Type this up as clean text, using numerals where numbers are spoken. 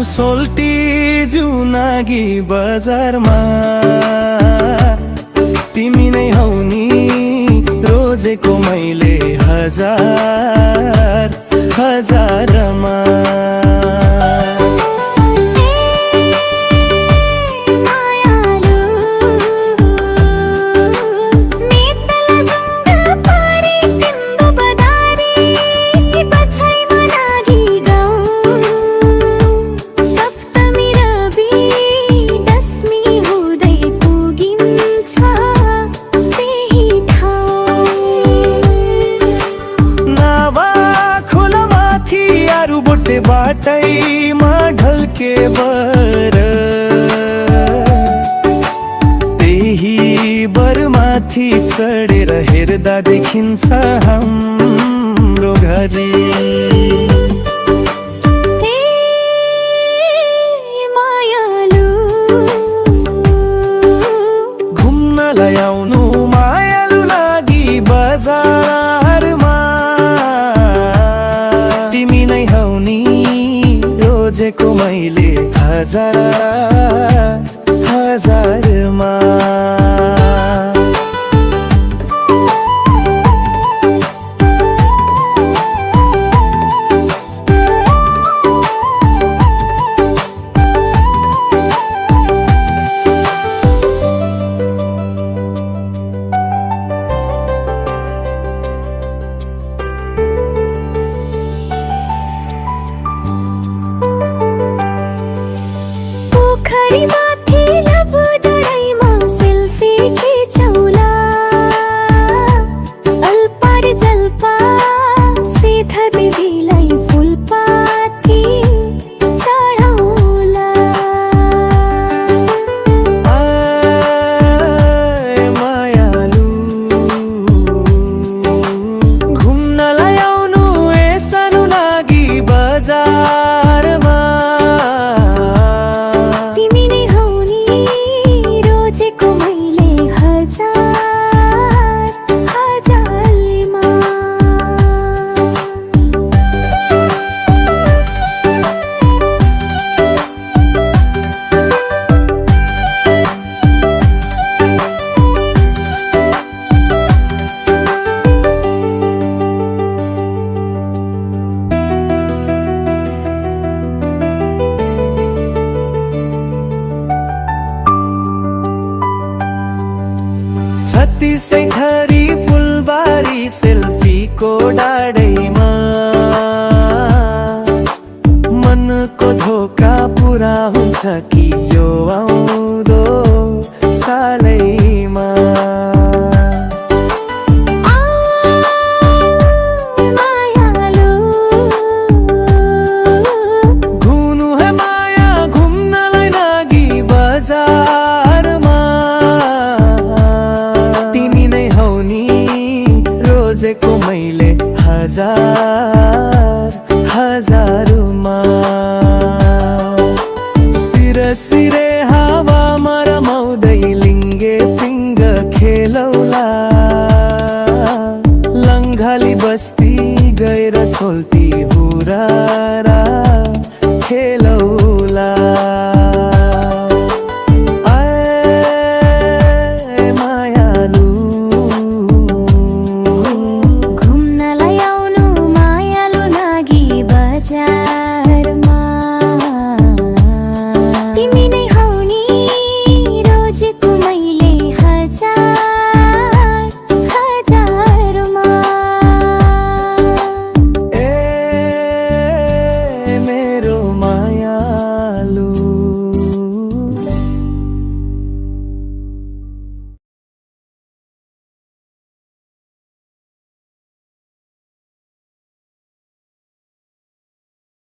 सोल्टी जुनागी बजारमा तिमी नै हौ नि रोजेको मैले हजार हजारमा। बाटैमा ढल्के बर त्यही बरमाथि चढेर हेर्दा देखिन्छ हाम्रो घरी। घुम्नलाई आउनु मायालु लागि बजारमा तिमी नै हौ नि रोजेको मैले हजार हजारमा। माथि लब जडाइमा सेल्फी खिचौला अल्पार जल्पा सीधा देवीलाई फुलपाती चढाउला। मायालु घुम्नलाई आउनु ए सानो लागि बजारमा छत्तीसै थरी फुलबारी सेल्फीको डाँडैमा मनको धोका पुरा हुन्छ कि यो आउँदो सालैमा। घुम्नु है माया घुम्नलाई लागि बजारमा रोजेको मैले हजार हजारमा। सिरे हावामा रमाउँदै लिङ्गे पिङ्ग खेलौला लङ्घाली बस्ती गएर सोल्टी